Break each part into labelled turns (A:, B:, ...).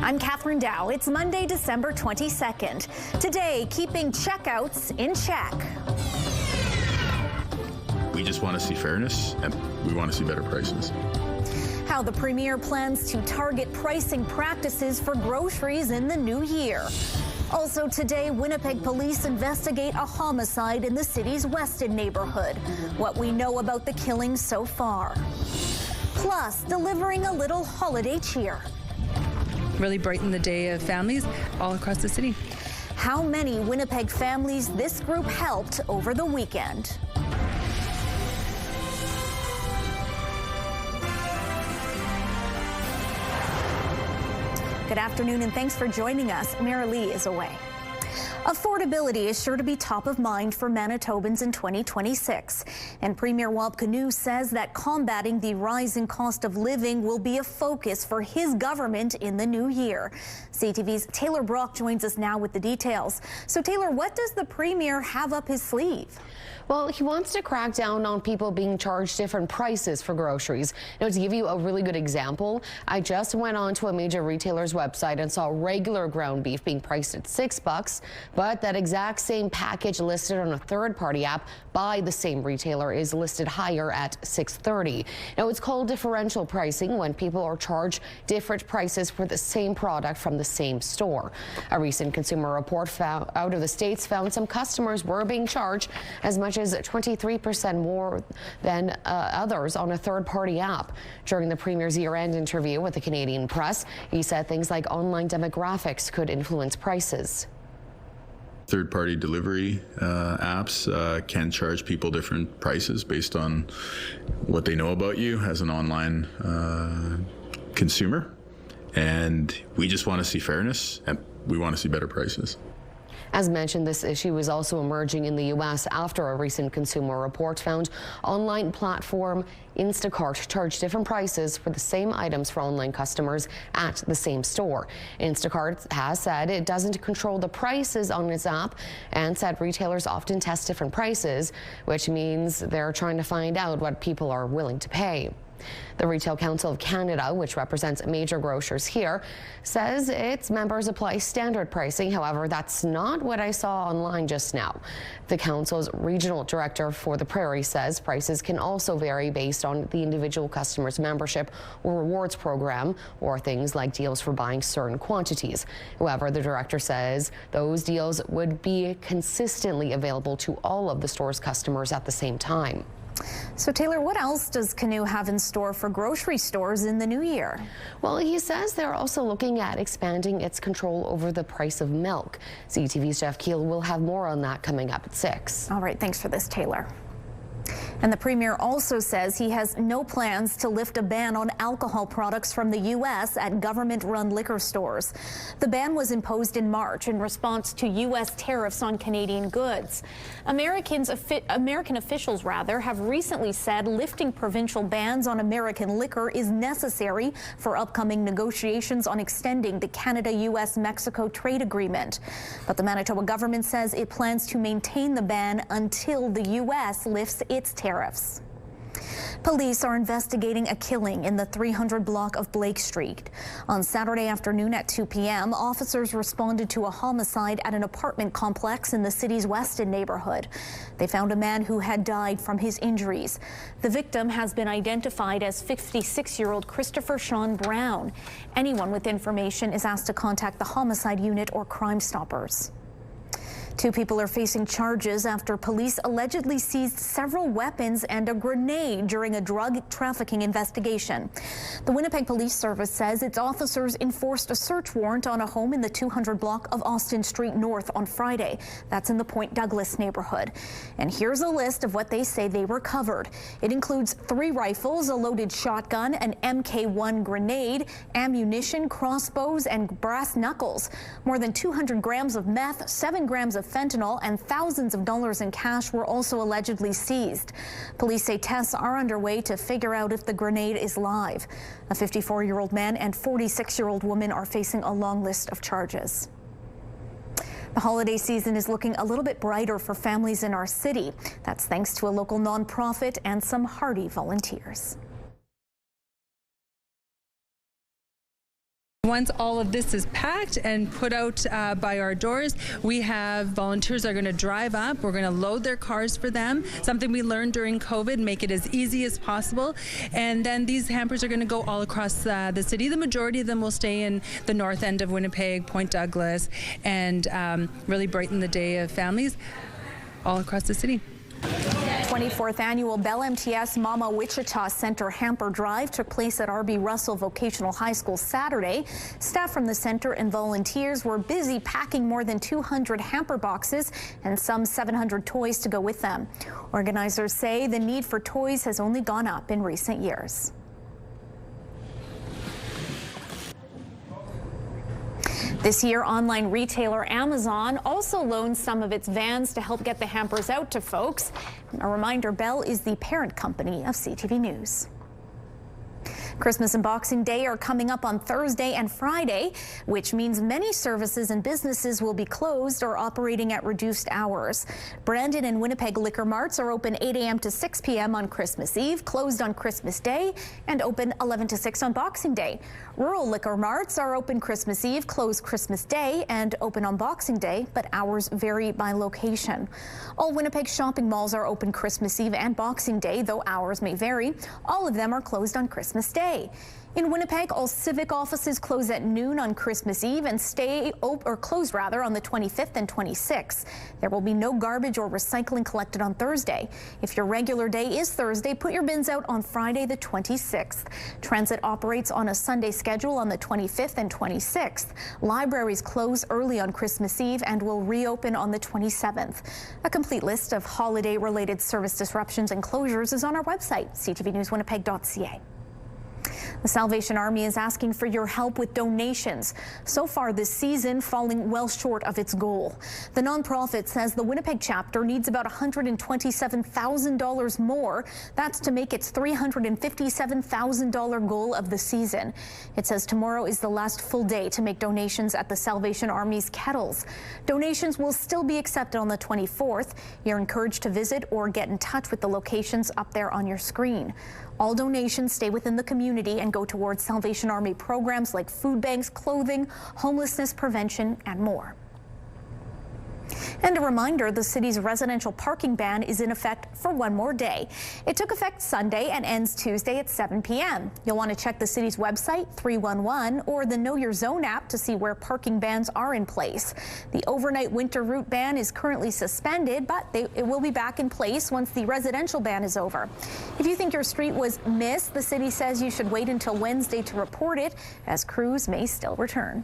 A: I'm Catherine Dow. It's Monday, December 22nd. Today, keeping checkouts in check.
B: We just want to see fairness, and we want to see better prices.
A: How the Premier plans to target pricing practices for groceries in the new year. Also today, Winnipeg police investigate a homicide in the city's Weston neighborhood. What we know about the killing so far. Plus, delivering a little holiday cheer.
C: Really brighten the day of families all across the city.
A: How many Winnipeg families this group helped over the weekend. Good afternoon and thanks for joining us. Mary Lee is away. Affordability is sure to be top of mind for Manitobans in 2026. And Premier Wab Kinew says that combating the rising cost of living will be a focus for his government in the new year. CTV's Taylor Brock joins us now with the details. So Taylor, what does the Premier have up his sleeve?
D: Well, he wants to crack down on people being charged different prices for groceries. Now, to give you a really good example, I just went onto a major retailer's website and saw regular ground beef being priced at $6, but that exact same package listed on a third-party app by the same retailer is listed higher at $6.30. Now, it's called differential pricing when people are charged different prices for the same product from the same store. A recent consumer report out of the States found some customers were being charged as much as 23% more than others on a third-party app. During the Premier's year-end interview with the Canadian press, he said things like online demographics could influence prices.
B: Third-party delivery apps can charge people different prices based on what they know about you as an online consumer. And we just want to see fairness, and we want to see better prices.
D: As mentioned, this issue is also emerging in the U.S. after a recent consumer report found online platform Instacart charged different prices for the same items for online customers at the same store. Instacart has said it doesn't control the prices on its app and said retailers often test different prices, which means they're trying to find out what people are willing to pay. The Retail Council of Canada, which represents major grocers here, says its members apply standard pricing. However, that's not what I saw online just now. The council's regional director for the Prairie says prices can also vary based on the individual customer's membership or rewards program, or things like deals for buying certain quantities. However, the director says those deals would be consistently available to all of the store's customers at the same time.
A: So Taylor, what else does Kinew have in store for grocery stores in the new year?
D: Well, he says they're also looking at expanding its control over the price of milk. CTV's Jeff Keel will have more on that coming up at 6.
A: All right, thanks for this, Taylor. And the Premier also says he has no plans to lift a ban on alcohol products from the U.S. at government-run liquor stores. The ban was imposed in March in response to U.S. tariffs on Canadian goods. American officials have recently said lifting provincial bans on American liquor is necessary for upcoming negotiations on extending the Canada-U.S.-Mexico trade agreement. But the Manitoba government says it plans to maintain the ban until the U.S. lifts its tariffs. Police are investigating a killing in the 300 block of Blake Street. On Saturday afternoon at 2 p.m., officers responded to a homicide at an apartment complex in the city's Weston neighborhood. They found a man who had died from his injuries. The victim has been identified as 56-year-old Christopher Sean Brown. Anyone with information is asked to contact the homicide unit or Crime Stoppers. 2 people are facing charges after police allegedly seized several weapons and a grenade during a drug trafficking investigation. The Winnipeg Police Service says its officers enforced a search warrant on a home in the 200 block of Austin Street North on Friday. That's in the Point Douglas neighborhood. And here's a list of what they say they recovered. It includes 3 rifles, a loaded shotgun, an MK1 grenade, ammunition, crossbows, and brass knuckles. More than 200 grams of meth, 7 grams of fentanyl, and thousands of dollars in cash were also allegedly seized. Police say tests are underway to figure out if the grenade is live. A 54-year-old man and 46-year-old woman are facing a long list of charges. The holiday season is looking a little bit brighter for families in our city. That's thanks to a local nonprofit and some hardy volunteers.
C: Once all of this is packed and put out by our doors, we have volunteers that are going to drive up. We're going to load their cars for them, something we learned during COVID, make it as easy as possible. And then these hampers are going to go all across the city. The majority of them will stay in the north end of Winnipeg, Point Douglas, and really brighten the day of families all across the city.
A: 24th annual Bell MTS Mama Wichita Center Hamper Drive took place at R.B. Russell Vocational High School Saturday. Staff from the center and volunteers were busy packing more than 200 hamper boxes and some 700 toys to go with them. Organizers say the need for toys has only gone up in recent years. This year, online retailer Amazon also loaned some of its vans to help get the hampers out to folks. A reminder, Bell is the parent company of CTV News. Christmas and Boxing Day are coming up on Thursday and Friday, which means many services and businesses will be closed or operating at reduced hours. Brandon and Winnipeg liquor marts are open 8 a.m. to 6 p.m. on Christmas Eve, closed on Christmas Day, and open 11 to 6 on Boxing Day. Rural liquor marts are open Christmas Eve, closed Christmas Day, and open on Boxing Day, but hours vary by location. All Winnipeg shopping malls are open Christmas Eve and Boxing Day, though hours may vary. All of them are closed on Christmas Day. In Winnipeg, all civic offices close at noon on Christmas Eve and close on the 25th and 26th. There will be no garbage or recycling collected on Thursday. If your regular day is Thursday, put your bins out on Friday the 26th. Transit operates on a Sunday schedule on the 25th and 26th. Libraries close early on Christmas Eve and will reopen on the 27th. A complete list of holiday-related service disruptions and closures is on our website, ctvnewswinnipeg.ca. The Salvation Army is asking for your help with donations. So far this season, falling well short of its goal. The nonprofit says the Winnipeg chapter needs about $127,000 more. That's to make its $357,000 goal of the season. It says tomorrow is the last full day to make donations at the Salvation Army's kettles. Donations will still be accepted on the 24th. You're encouraged to visit or get in touch with the locations up there on your screen. All donations stay within the community and go towards Salvation Army programs like food banks, clothing, homelessness prevention, and more. And a reminder, the city's residential parking ban is in effect for one more day. It took effect Sunday and ends Tuesday at 7 p.m. You'll want to check the city's website, 311, or the Know Your Zone app to see where parking bans are in place. The overnight winter route ban is currently suspended, but it will be back in place once the residential ban is over. If you think your street was missed, the city says you should wait until Wednesday to report it, as crews may still return.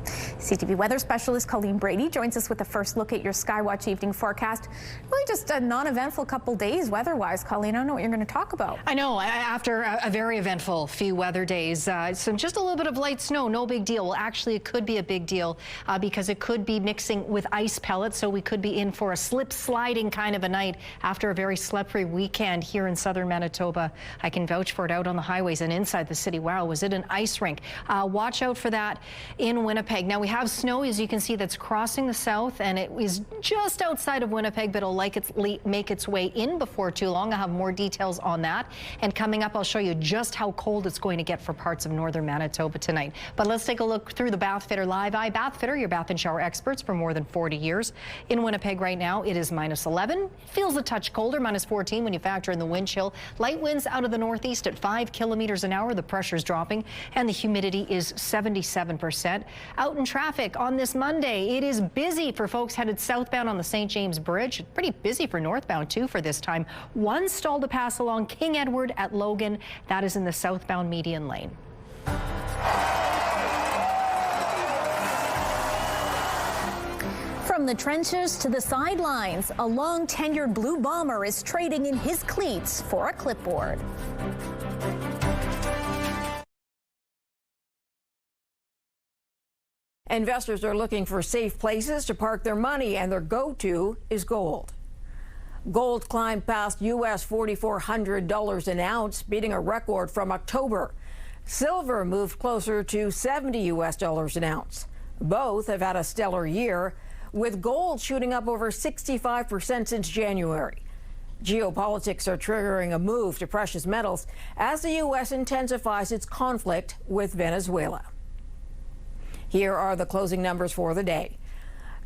A: CTV weather specialist Colleen Brady joins us with a first look at your Skywatch evening forecast. Really just a non-eventful couple days weather-wise. Colleen, I don't know what you're going to talk about.
E: I know, after a very eventful few weather days, so just a little bit of light snow, no big deal. Well, actually, it could be a big deal because it could be mixing with ice pellets, so we could be in for a slip-sliding kind of a night after a very slippery weekend here in southern Manitoba. I can vouch for it out on the highways and inside the city. Wow, was it an ice rink? Watch out for that in Winnipeg. Now, we have snow, as you can see, that's crossing the south, and it is just outside of Winnipeg, but it'll make its way in before too long. I'll have more details on that. And coming up, I'll show you just how cold it's going to get for parts of northern Manitoba tonight. But let's take a look through the Bathfitter Live Eye. Bathfitter, your bath and shower experts for more than 40 years. In Winnipeg right now, it is -11. It feels a touch colder, -14 when you factor in the wind chill. Light winds out of the northeast at 5 kilometers an hour. The pressure's dropping, and the humidity is 77%. Out in traffic on this Monday, it is busy for folks headed southbound on the St. James Bridge. Pretty busy for northbound too for this time. One stall to pass along King Edward at Logan. That is in the southbound median lane.
A: From the trenches to the sidelines, a long-tenured Blue Bomber is trading in his cleats for a clipboard.
F: Investors are looking for safe places to park their money, and their go-to is gold. Gold climbed past US $4,400 an ounce, beating a record from October. Silver moved closer to $70 US an ounce. Both have had a stellar year, with gold shooting up over 65% since January. Geopolitics are triggering a move to precious metals as the U.S. intensifies its conflict with Venezuela. Here are the closing numbers for the day.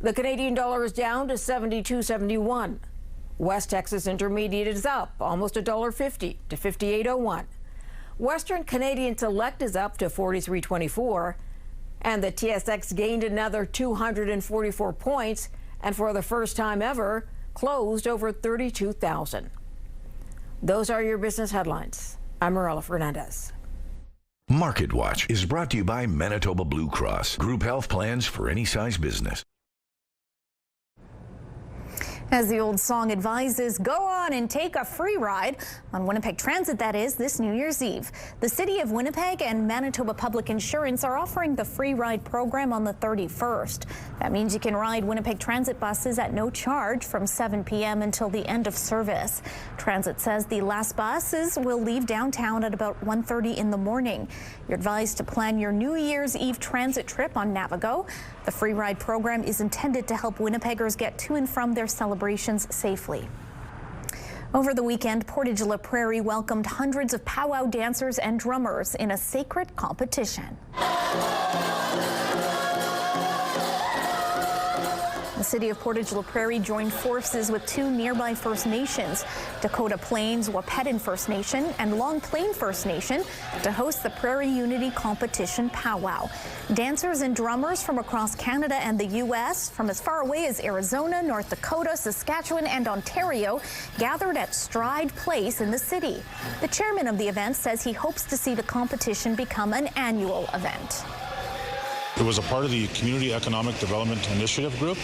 F: The Canadian dollar is down to 72.71. West Texas Intermediate is up almost $1.50 to 58.01. Western Canadian Select is up to 43.24. And the TSX gained another 244 points and for the first time ever closed over 32,000. Those are your business headlines. I'm Marella Fernandez.
G: Market Watch is brought to you by Manitoba Blue Cross. Group health plans for any size business.
A: As the old song advises, go on and take a free ride on Winnipeg Transit, that is, this New Year's Eve. The City of Winnipeg and Manitoba Public Insurance are offering the free ride program on the 31st. That means you can ride Winnipeg Transit buses at no charge from 7 p.m. until the end of service. Transit says the last buses will leave downtown at about 1:30 in the morning. You're advised to plan your New Year's Eve transit trip on Navigo. The free ride program is intended to help Winnipeggers get to and from their celebrations safely. Over the weekend, Portage La Prairie welcomed hundreds of powwow dancers and drummers in a sacred competition. The city of Portage La Prairie joined forces with two nearby First Nations, Dakota Plains Wahpeton First Nation and Long Plain First Nation, to host the Prairie Unity Competition Pow-wow. Dancers and drummers from across Canada and the U.S., from as far away as Arizona, North Dakota, Saskatchewan and Ontario, gathered at Stride Place in the city. The chairman of the event says he hopes to see the competition become an annual event.
H: It was a part of the Community Economic Development Initiative group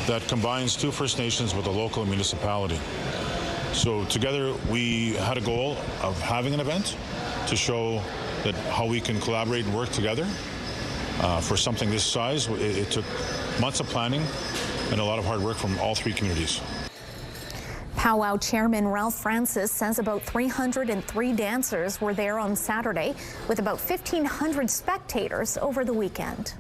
H: that combines two First Nations with a local municipality. So together we had a goal of having an event to show that how we can collaborate and work together for something this size. It took months of planning and a lot of hard work from all three communities.
A: Pow-wow chairman Ralph Francis says about 303 dancers were there on Saturday, with about 1,500 spectators over the weekend.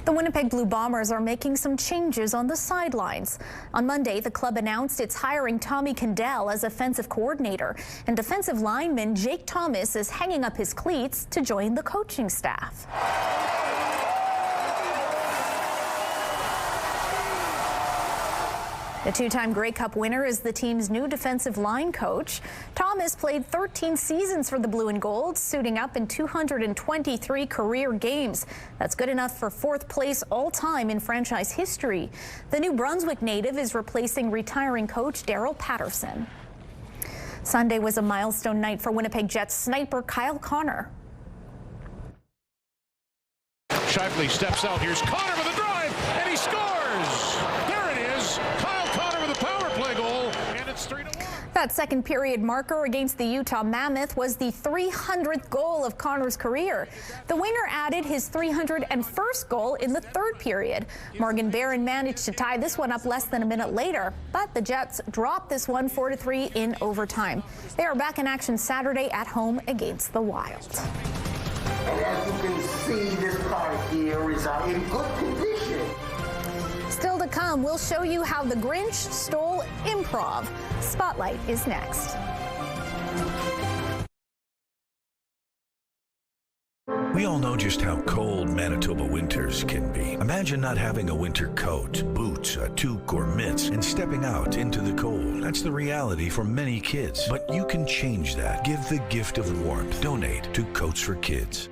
A: The Winnipeg Blue Bombers are making some changes on the sidelines. On Monday, the club announced it's hiring Tommy Kendall as offensive coordinator, and defensive lineman Jake Thomas is hanging up his cleats to join the coaching staff. The two-time Grey Cup winner is the team's new defensive line coach. Thomas played 13 seasons for the Blue and Gold, suiting up in 223 career games. That's good enough for fourth place all-time in franchise history. The New Brunswick native is replacing retiring coach Daryl Patterson. Sunday was a milestone night for Winnipeg Jets sniper Kyle Connor.
I: Shifley steps out. Here's Connor with a drive, and he scores! There it is. Kyle Connor with a power play goal, and it's 3-1.
A: That second period marker against the Utah Mammoth was the 300th goal of Connor's career. The winger added his 301st goal in the third period. Morgan Barron managed to tie this one up less than a minute later, but the Jets dropped this one 4-3 in overtime. They are back in action Saturday at home against the Wild.
J: And as you can see, this car here is in good condition.
A: Still to come, we'll show you how the Grinch stole improv. Spotlight is next.
G: We all know just how cold Manitoba winters can be. Imagine not having a winter coat, boots, a toque, or mitts, and stepping out into the cold. That's the reality for many kids. But you can change that. Give the gift of warmth. Donate to Coats for Kids.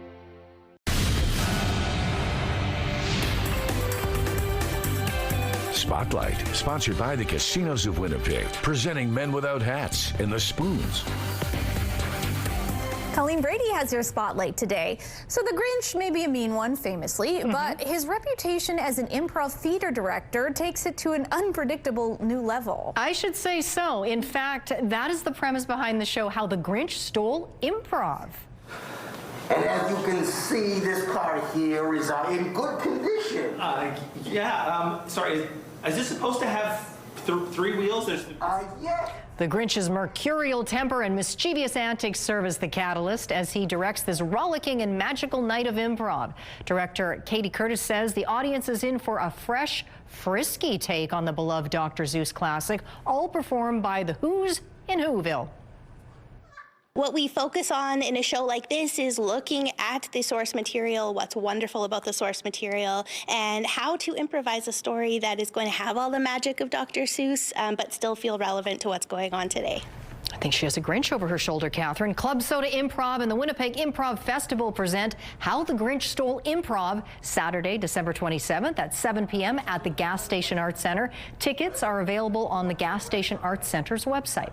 G: Spotlight, sponsored by the Casinos of Winnipeg, presenting Men Without Hats and the Spoons.
A: Colleen Brady has your spotlight today. So the Grinch may be a mean one, famously, but his reputation as an improv theater director takes it to an unpredictable new level.
E: I should say so. In fact, that is the premise behind the show, How the Grinch Stole Improv.
J: And as you can see, this car here is in good condition.
K: Sorry, is this supposed to have three wheels?
J: Yeah.
E: The Grinch's mercurial temper and mischievous antics serve as the catalyst as he directs this rollicking and magical night of improv. Director Katie Curtis says the audience is in for a fresh, frisky take on the beloved Dr. Seuss classic, all performed by the Who's in Whoville.
K: What we focus on in a show like this is looking at the source material, what's wonderful about the source material, and how to improvise a story that is going to have all the magic of Dr. Seuss, but still feel relevant to what's going on today.
E: I think she has a Grinch over her shoulder, Catherine. Club Soda Improv and the Winnipeg Improv Festival present How the Grinch Stole Improv Saturday, December 27th at 7 p.m. at the Gas Station Arts Centre. Tickets are available on the Gas Station Arts Centre's website.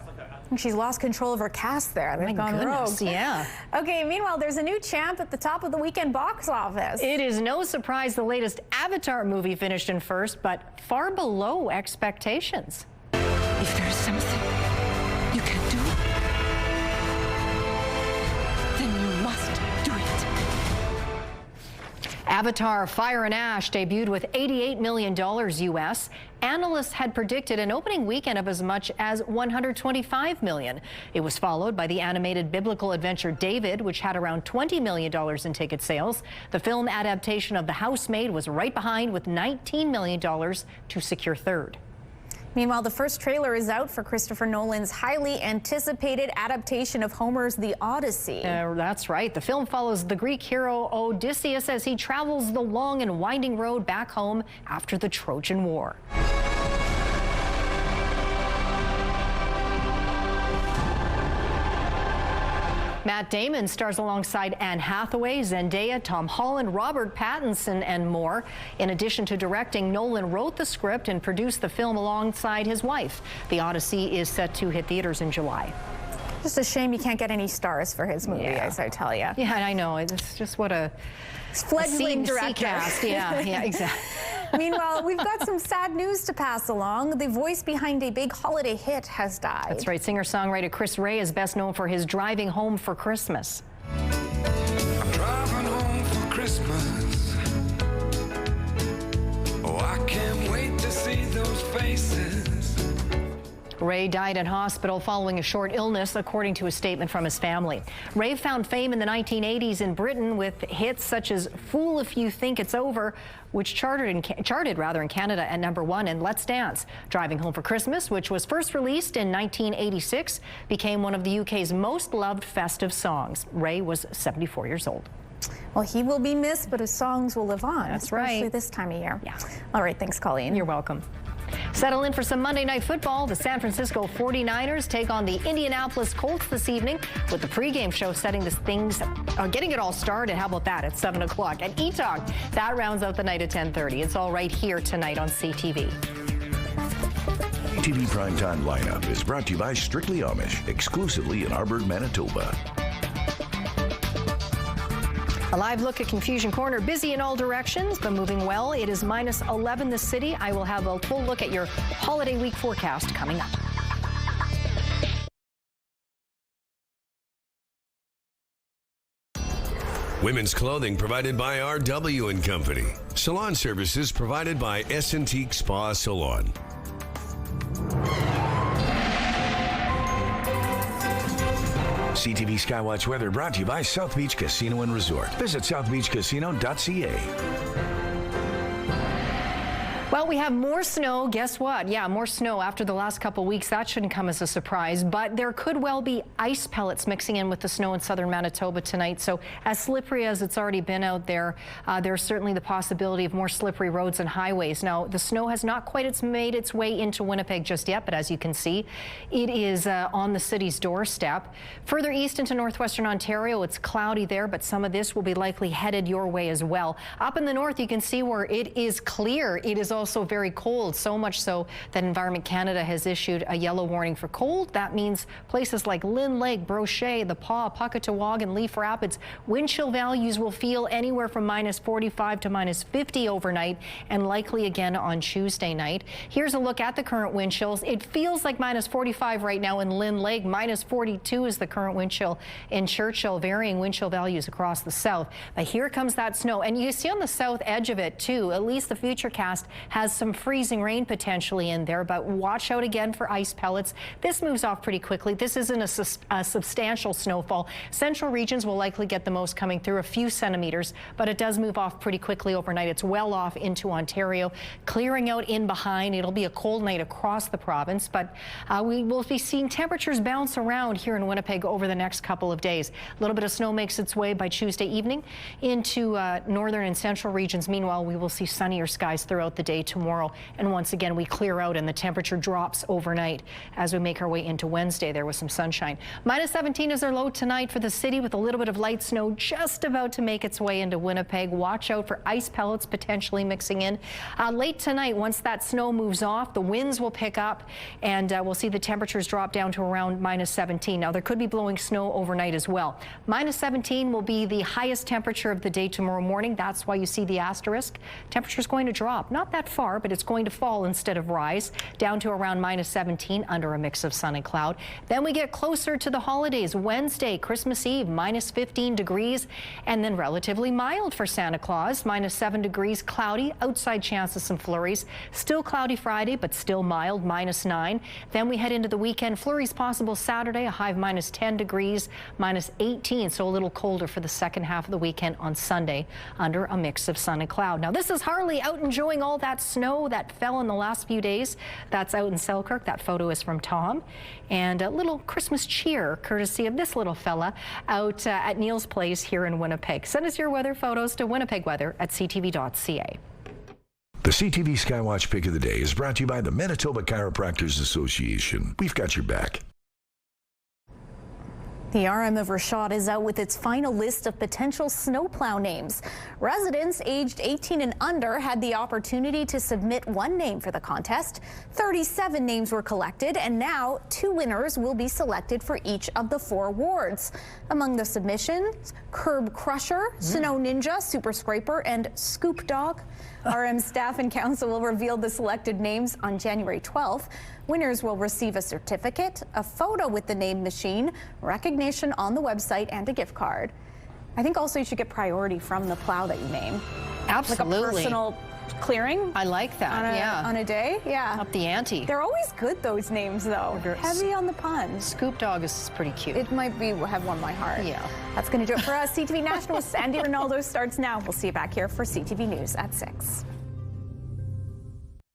A: She's lost control of her cast there. They've gone rogue.
E: Yeah.
A: Okay, meanwhile, there's a new champ at the top of the weekend box office.
E: It is no surprise the latest Avatar movie finished in first, but far below expectations.
L: If there's something you can do, then you must do it.
E: Avatar Fire and Ash debuted with $88 million US. Analysts had predicted an opening weekend of as much as $125 million. It was followed by the animated biblical adventure David, which had around $20 million in ticket sales. The film adaptation of The Housemaid was right behind with $19 million to secure third.
A: Meanwhile, the first trailer is out for Christopher Nolan's highly anticipated adaptation of Homer's The Odyssey.
E: That's right. The film follows the Greek hero Odysseus as he travels the long and winding road back home after the Trojan War. Matt Damon stars alongside Anne Hathaway, Zendaya, Tom Holland, Robert Pattinson, and more. In addition to directing, Nolan wrote the script and produced the film alongside his wife. The Odyssey is set to hit theaters in July.
A: Just a shame you can't get any stars for his movie, as I tell you.
E: Yeah, I know. It's just what a
A: fledgling director.
E: Yeah, exactly.
A: Meanwhile, we've got some sad news to pass along. The voice behind a big holiday hit has died.
E: That's right. Singer-songwriter Chris Ray is best known for his Driving Home for Christmas.
M: I'm driving home for Christmas. Oh, I can't wait to see those faces.
E: Ray died in hospital following a short illness, according to a statement from his family. Ray found fame in the 1980s in Britain with hits such as Fool If You Think It's Over, which charted in Canada at #1, and Let's Dance. Driving Home for Christmas, which was first released in 1986, became one of the UK's most loved festive songs. Ray was 74 years old.
A: Well, he will be missed, but his songs will live on.
E: That's
A: especially
E: right.
A: this time of year.
E: Yeah.
A: All right, thanks, Colleen.
E: You're welcome. Settle in for some Monday Night Football. The San Francisco 49ers take on the Indianapolis Colts this evening with the pregame show getting it all started. How about that at 7 o'clock at E-Talk. That rounds out the night at 10:30. It's all right here tonight on CTV.
G: CTV Primetime Lineup is brought to you by Strictly Amish, exclusively in Arborg, Manitoba.
E: A live look at Confusion Corner, busy in all directions, but moving well. It is -11 this city. I will have a full look at your holiday week forecast coming up.
N: Women's clothing provided by RW & Company. Salon services provided by S&Teak Spa Salon.
G: CTV Skywatch weather brought to you by South Beach Casino and Resort. Visit southbeachcasino.ca.
E: Well, we have more snow. Guess what? Yeah, more snow after the last couple weeks. That shouldn't come as a surprise, but there could well be ice pellets mixing in with the snow in southern Manitoba tonight. So as slippery as it's already been out there, there's certainly the possibility of more slippery roads and highways. Now, the snow has not quite made its way into Winnipeg just yet, but as you can see, it is on the city's doorstep. Further east into northwestern Ontario, it's cloudy there, but some of this will be likely headed your way as well. Up in the north, you can see where it is clear. It is also very cold, so much so that Environment Canada has issued a yellow warning for cold. That means places like Lynn Lake, Brochet, the Paw, Puckatawaga, and Leaf Rapids, wind chill values will feel anywhere from -45 to -50 overnight, and likely again on Tuesday night. Here's a look at the current wind chills. It feels like -45 right now in Lynn Lake. -42 is the current wind chill in Churchill. Varying wind chill values across the south. But here comes that snow, and you see on the south edge of it too. At least the Futurecast has some freezing rain potentially in there, but watch out again for ice pellets. This moves off pretty quickly. This isn't a substantial snowfall. Central regions will likely get the most, coming through a few centimeters, but it does move off pretty quickly overnight. It's well off into Ontario, clearing out in behind. It'll be a cold night across the province, but we will be seeing temperatures bounce around here in Winnipeg over the next couple of days. A little bit of snow makes its way by Tuesday evening into northern and central regions. Meanwhile, we will see sunnier skies throughout the day tomorrow, and once again we clear out and the temperature drops overnight as we make our way into Wednesday. There was some sunshine. -17 is our low tonight for the city, with a little bit of light snow just about to make its way into Winnipeg. Watch out for ice pellets potentially mixing in. Late tonight, once that snow moves off, the winds will pick up, and we'll see the temperatures drop down to around -17. Now, there could be blowing snow overnight as well. -17 will be the highest temperature of the day tomorrow morning. That's why you see the asterisk. Temperature's going to drop, not that far, but it's going to fall instead of rise, down to around -17 under a mix of sun and cloud. Then we get closer to the holidays. Wednesday, Christmas Eve, -15 degrees, and then relatively mild for Santa Claus, -7 degrees, cloudy, outside chance of some flurries. Still cloudy Friday, but still mild, -9. Then we head into the weekend. Flurries possible Saturday, a high of -10 degrees, -18, so a little colder for the second half of the weekend on Sunday under a mix of sun and cloud. Now, this is Harley out enjoying all that snow that fell in the last few days. That's out in Selkirk. That photo is from Tom. And a little Christmas cheer courtesy of this little fella out at Neil's Place here in Winnipeg. Send us your weather photos to winnipegweather@ctv.ca.
G: The CTV Skywatch Pick of the Day is brought to you by the Manitoba Chiropractors Association. We've got your back.
A: The RM of Rashad is out with its final list of potential snowplow names. Residents aged 18 and under had the opportunity to submit one name for the contest. 37 names were collected, and now 2 winners will be selected for each of the 4 wards. Among the submissions, Curb Crusher, Snow Ninja, Super Scraper, and Scoop Dog. RM staff and council will reveal the selected names on January 12th. Winners will receive a certificate, a photo with the name machine, recognition on the website, and a gift card. I think also you should get priority from the plow that you name.
E: Absolutely.
A: Like a personal clearing.
E: I like that,
A: on a day, yeah.
E: Up the ante.
A: They're always good, those names, though. Heavy on the puns.
E: Scoop Dog is pretty cute.
A: It might be have won my heart.
E: Yeah.
A: That's going to do it for us. CTV National with Sandy Ronaldo starts now. We'll see you back here for CTV News at 6.